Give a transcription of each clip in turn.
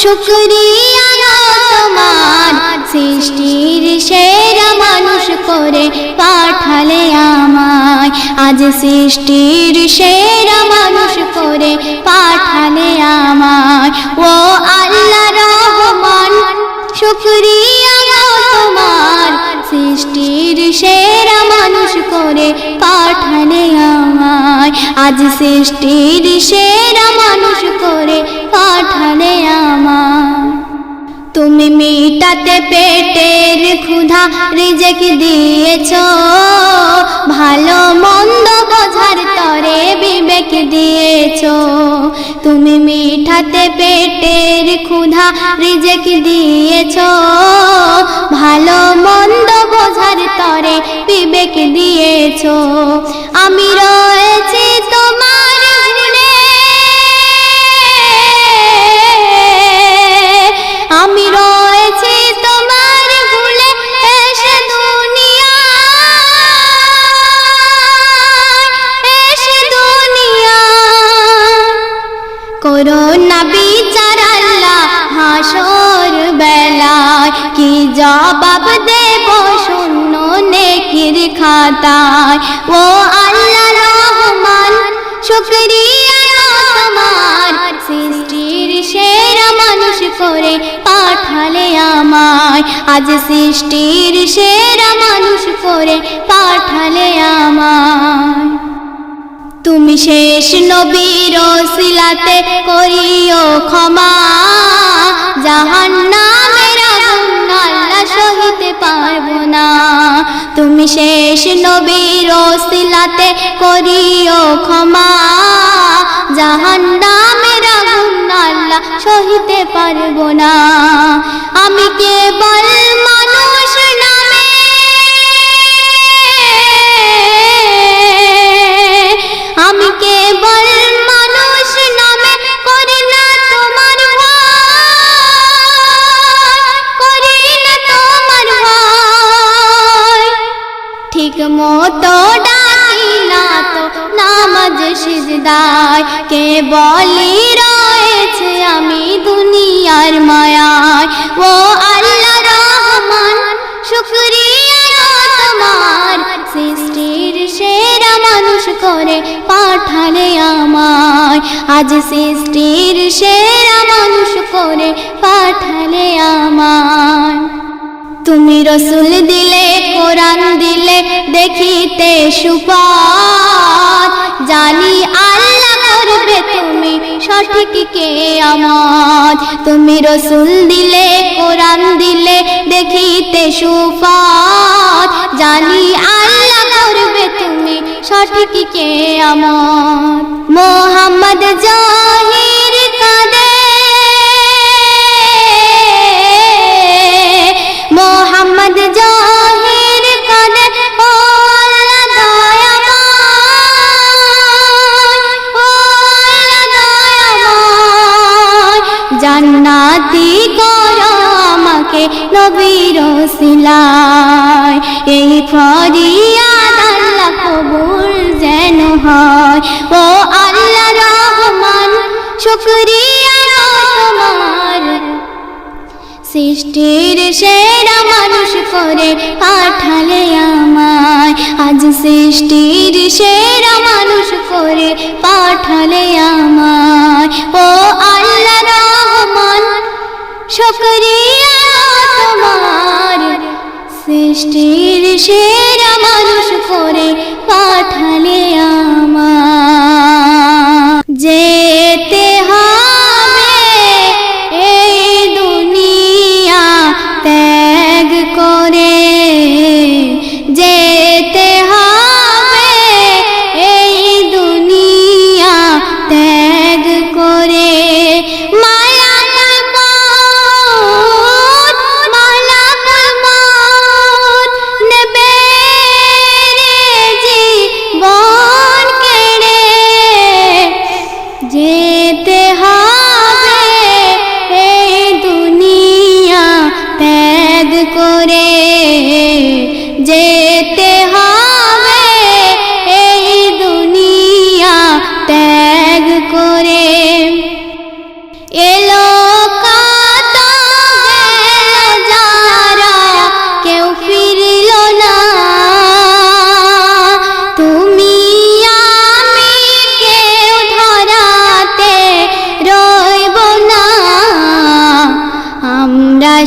শুকরিয়া তোমার সৃষ্টির সেরা মানুষ করে পাঠালে আমায় আজ সৃষ্টির সেরা মানুষ করে পাঠালে আমায় ও আল্লাহ রহমান শুকরিয়া তোমার সৃষ্টির সেরা মানুষ করে পাঠালে আমায় আজ সৃষ্টির সেরা মানুষ করে পাঠালে আমায় তুমি মিটাতে পেটের ক্ষুধা রিজিক দিয়েছো ভালো মন্দ বোঝার তরে বিবেক দিয়েছো তুমি মিটাতে পেটের ক্ষুধা রিজিক দিয়েছো ভালো মন্দ বোঝার তরে বিবেক দিয়েছো আমি রয়েছি তোমার গুণে আমি রয়েছি তোমার ভুলে এসে দুনিয়া করোনা বিচার আল্লাহ হাসর বেলায় কি জবাব দেব শূন্য নেকির খাতায় ও আল্লাহ রহমান শুকরিয়া তোমার সৃষ্টির সেরা মানুষ করে পাঠালে আমায় আজ সৃষ্টির সেরা মানুষ করে পাঠালে আমায় তুমি শেষ নবীর ওসিলাতে করিও ক্ষমা জাহান্নামের আগুন আল্লাহ সহিতে পারবো না তুমি শেষ নবীর ওসিলাতে করিও ক্ষমা জাহান্নামের আগুন আল্লাহ সহিতে পারবো না আমি কেবল মানুষ নামে আমি কেবল মানুষ নামে করি না তোমার ভয় করি না তোমার ভয় ঠিক মতো ডাকি না তো নামাজ সিজদায় কেবলই রয়েছে আমি দুনিয়ার মায়ায় ও আল্লাহ রহমান শুকরিয়া তোমার সৃষ্টির সেরা মানুষ করে পাঠালে আমায় আজ সৃষ্টির সেরা মানুষ করে পাঠালে আমায় তুমি রসুল দিলে কোরআন দিলে দেখিতে সুপথ জানি আল্লাহ করবে তুমি সঠিক কিয়ামত তুমি রসুল দিলে কোরআন দিলে দেখিতে সুপথ জানি আল্লাহ করবে তুমি সঠিক কিয়ামত মোহাম্মদ জাহির কাঁদে মোহাম্মদ জাহির কাঁদে ও আল্লাহ দয়াময় জান্নাতি করো আমাকে নবীর ওসিলায় এই ফরিয়াদ আল্লাহ কবুল যেন হয় ও আল্লাহ রহমান শুকরিয়া তোমার সৃষ্টির সেরা মানুষ করে পাঠালে আমায় আজ সৃষ্টির সেরা মানুষ করে পাঠালে আমায় ও আল্লাহ রহমান শুকরিয়া তোমার সৃষ্টির সেরা মানুষ করে পাঠালে আমায় যেতে হবে এই দুনিয়া ত্যাগ করে যেতে হবে এই দুনিয়া ত্যাগ করে নেবে জীবন কেড়ে যেতে হবে এই দুনিয়া ত্যাগ করে যেতে হবে এই দুনিয়া ত্যাগ করে এলো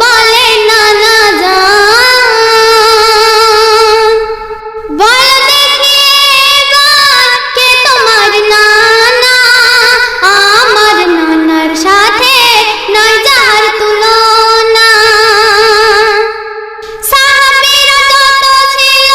বলে নানা জান বল দেখি এবার কে তোমার নানা আমার নানার সাথে নয় যার তুলনা সাহাবীরা যত ছিল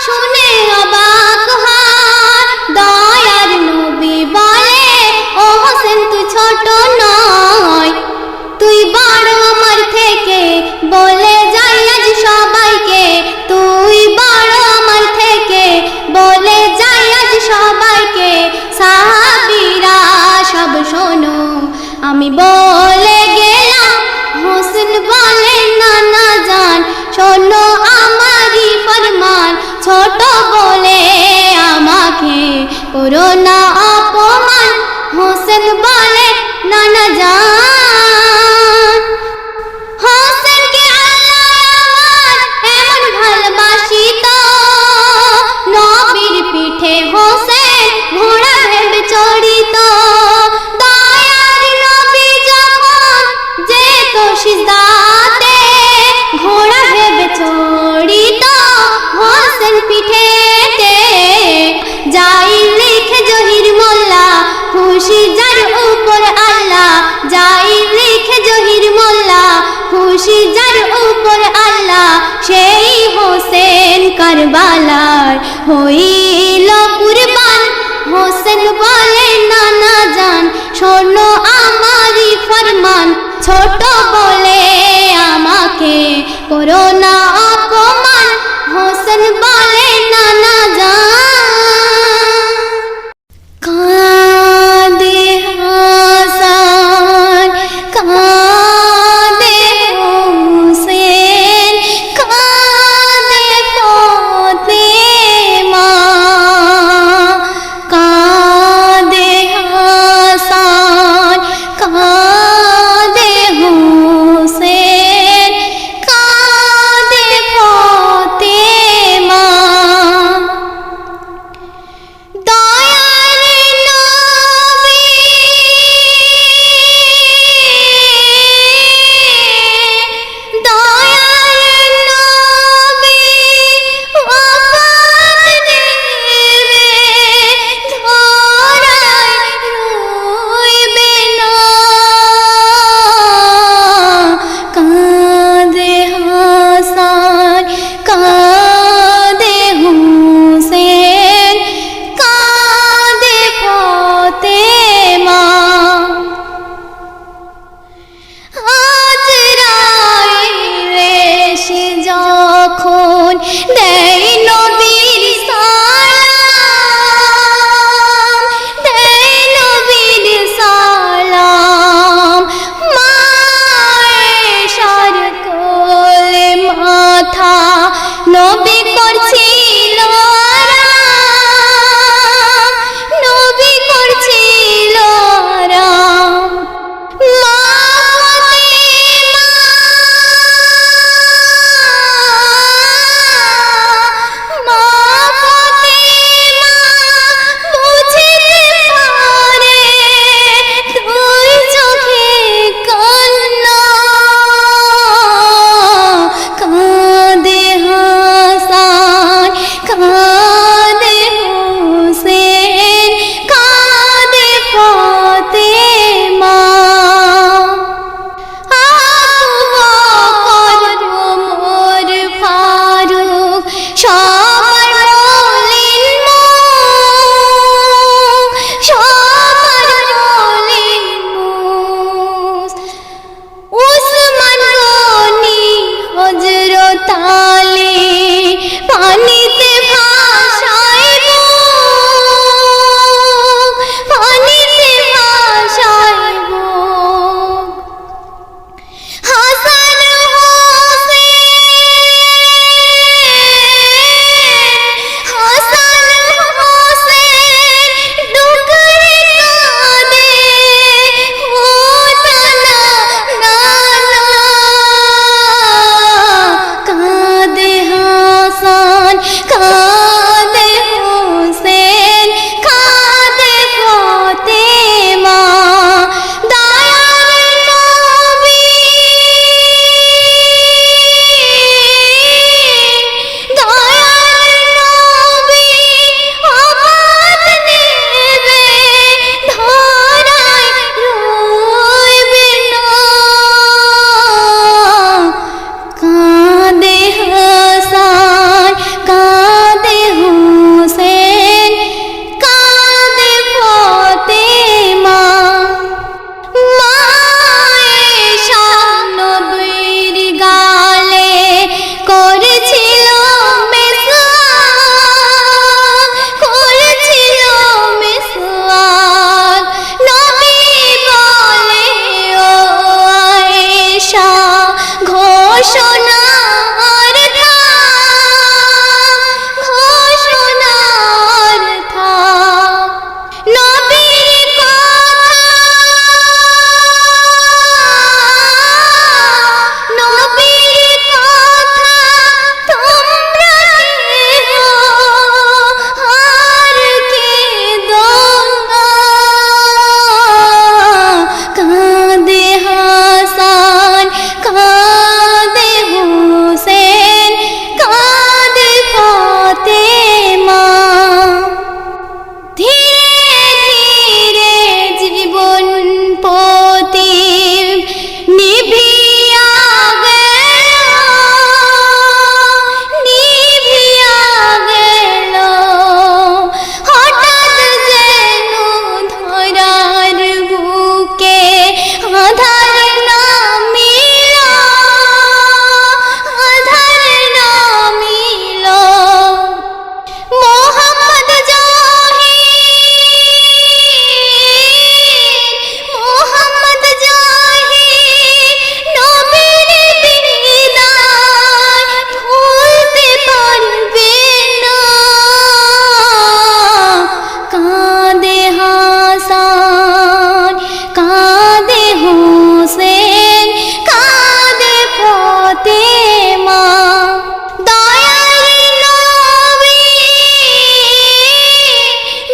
শুনে অবাক হয় দয়ার নবী বলে ও হোসেন তুই ছোট নয় তুই বড় আমার থেকে বলে যাই আজ সবাইকে তুই বড় আমার থেকে বলে যাই আজ সবাইকে সাহাবীরা সব শোনো আমি বলে গেলাম হোসেন বলে নানা জান শোনো আমারই ফরমান ছোট বলে আমাকে করো না অপমান হোসেন বলে নানা জান হোসেনকে আল্লাহ আমার এমন ভালোবাসিত নবীর পিঠে হোসেন ঘোড়া ভেবে চড়িত দয়ার নবী যখন যেত সিজদাতে ঘোড়া ভেবে চড়িত হোসেন পিঠেতে যাই লিখে জহির মোল্লা খুশি যার উপর আল্লাহ যাই লিখে জহির মোল্লা খুশি যার উপর আল্লাহ সেই হোসেন কারবালার হইল কুরবান হোসেন বলে নানা জান শোনো আমারই ফরমান ছোট বলে আমাকে করো না অপমান হোসেন বলে নানা জান কাঁদে হাসান কাঁদে হোসেন কাঁদে ফাতেমা কাঁদে হাসান কাঁদে হোসেন ঘোষণার ঘোষণার নবীর নবীর কথা তোমরা কেহ আর কেঁদো না। কাঁদে হাসান, কাঁদে হুসেন, কাঁদে ফাতেমা। ধীরে ধীরে জীবন প্রদীপ নিভিয়া গেল, নিভিয়া গেল। হঠাৎ যেন ধরার বুকে আধার নামিল, আধার নামিল। মোহাম্মদ জাহিদ, মোহাম্মদ জাহিদ নবীর বিদায় ভুলতে পারবে না। কাঁদে হাসান, কাঁদে হুসেন, কাঁদে ফাতেমা। দয়ার নবী,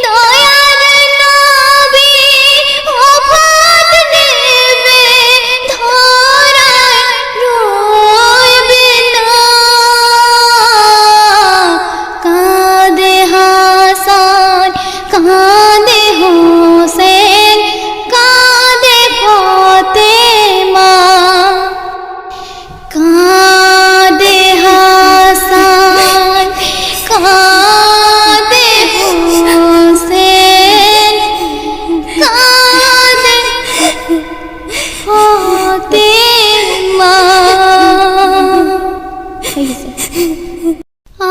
দয়ার নবী ওফাত নেবে, ধরায় রইবে না। কাঁদে হাসান, কাঁদে হুসেন, কাঁদে ফাতেমা। কাঁদে হাসান, কাঁদে হুসেন, কাঁদে ফাতেমা।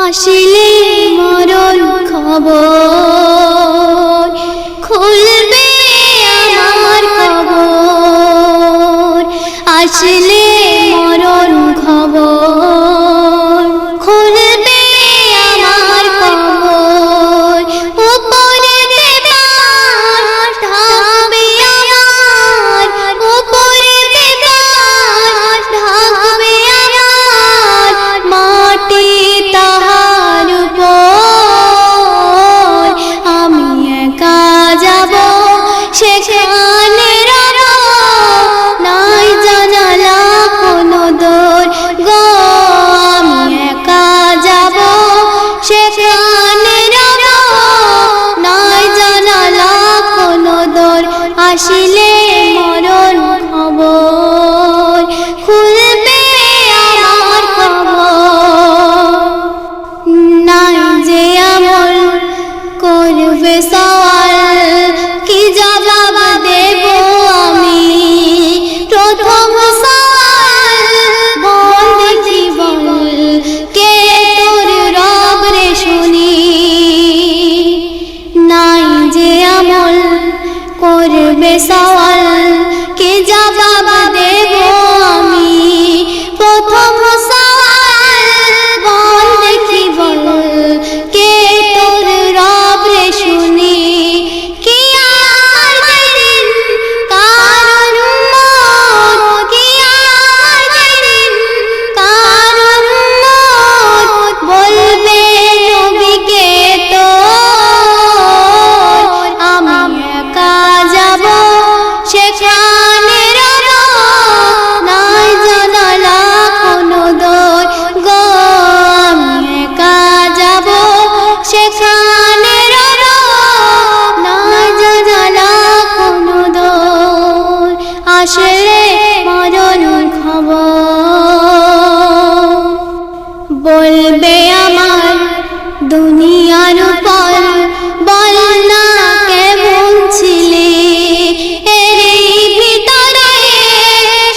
আসিলে মরণ খবর, খুলবে আমার কবর। আসলে মরণ খবর, খুলবে আমার কবর। উপরেতে বাঁশ ঢাকবে আমার, উপরেতে বাঁশ ঢাকবে আমার। মাটি তাহার উপর আমি একা যাব, সেখানে রব নাই জানালা কোনো দোর গো। আমি একা যাব, সেখানে রব নাই জানালা কোনো দোর। আসিলে মরণ খবর, খুলবে আমার খবর। নাই যে আমল করবে সওয়াল, কি জবাব দেব আমি। প্রথম সওয়াল বল দেখি বল, কে তোর রব রে শুনি। নাই যে আমল করবে সওয়াল, কি জবাব দেব আমি। প্রথম সওয়াল বল দেখি বল, কে তোর রব রে শুনি। কিয়ামতের দিন কার উম্মত, কিয়ামতের দিন কার উম্মত বলবে নবীকে তোর। আমি একা যাব, সেখানে রব নাই জানালা কোনো দোর গো। আমি একা যাব, সেখানে রব নাই জানালা কোনো দোর। আসলে মরণ খবর, বলবে আমার দুনিয়ার উপর। বল না কেমন ছিলে, এরই ভিতরে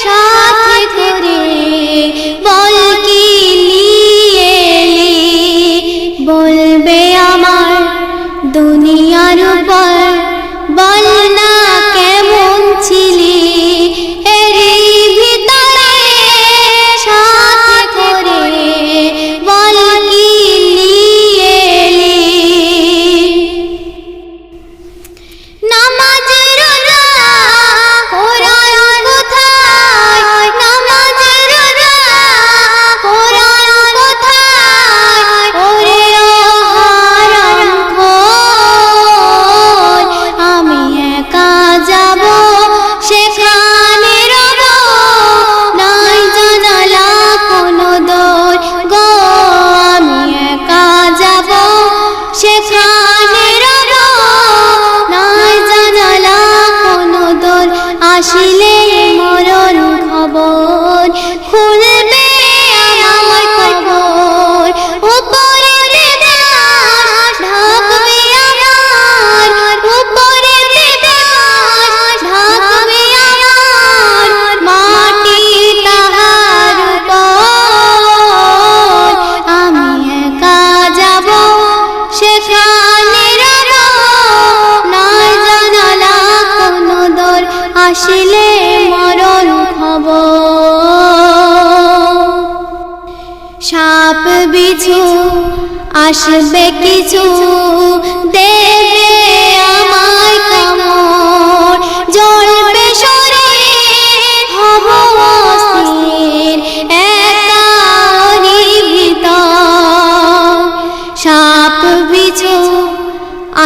সাথে করে বল কি নিয়ে এলি। বলবে আমার দুনিয়ার উপর, বল না কেমন ছিলি। এরই ভিতরে সাপ বিছু আসবে কিছু দেবে আমায় কামড়, জ্বলবে শরীর হব অস্থির একারি ভিতর। সাপ বিছু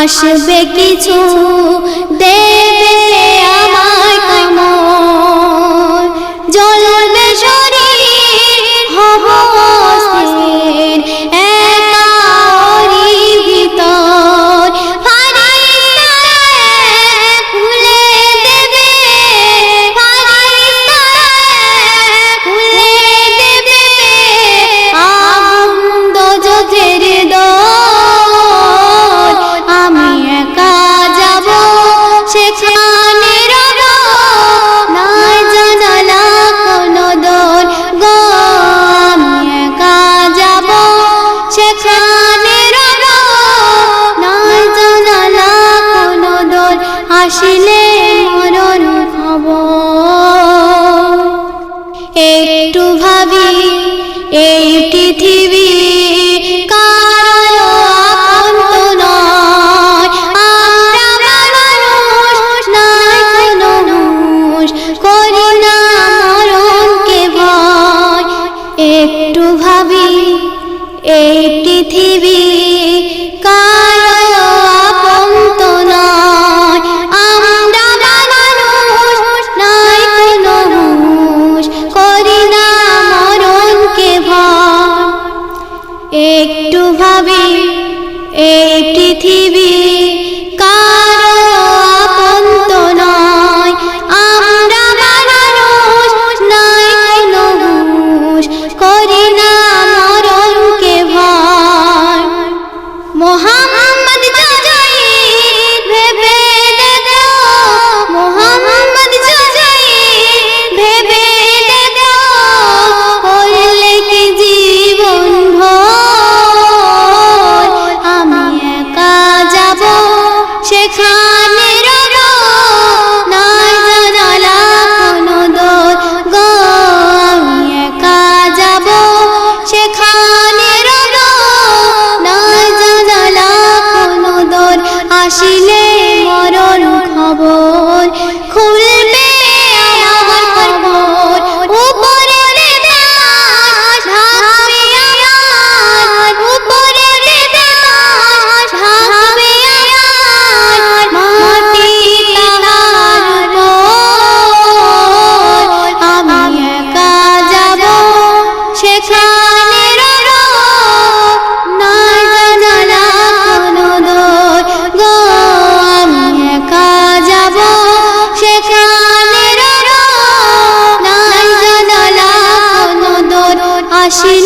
আসবে কিছু দেবে আমায় কামড়, জ্বলবে শরীর হব অস্থির একারি ভিতর। ফারিস্তারা খুলে দেবে, ফারিস্তারা খুলে দেবে আগুন দোজখের দোর। আমি একা যাব সেখানে রব, নাই জানালা কোনো দোর গো। আমি একা যাব সেখানে রব, নাই জানালা কোনো দোর। আসলে মরণ খবর। একটু ভাবি এই পৃথিবী কারো আপন তো নয়। আমরা মানুষ নাই কোনো হুঁশ, করি না মরণকে ভয়। একটু ভাবি এই পৃথিবী কারো আপন তো নয়। আমরা মানুষ নাই কোনো হুঁশ, করি না মরণকে ভয়। একটু ভাবি এই পৃথিবী কারো আপন তো নয়। আমরা মানুষ নাই কোনো হুঁশ, করি না মরণকে ভয়। মোহাম্মদ জাহিদ ভেবে দেখো, মোহাম্মদ জাহিদ ভেবে দেখো, করলে কি জীবন ভর। আমি একা যাব সেখানে রব, নাই জানালা কোনো দোর গো। আমি একা যাব সেখানে রব, নাই জানালা কোনো দোর। আসিলে মরণ খবর খুলবে আমার খবর। উপরে বাতাস ঢাকবে আমার, উপরে বাতাস ঢাকবে আমার, মাটি তাহার উপর। আমি একা যাব সেখানে রব, নাই জানালা কোনো দোর গো। আমি একা যাব সেখানে রব, নাই জানালা কোনো দোর। আসিলে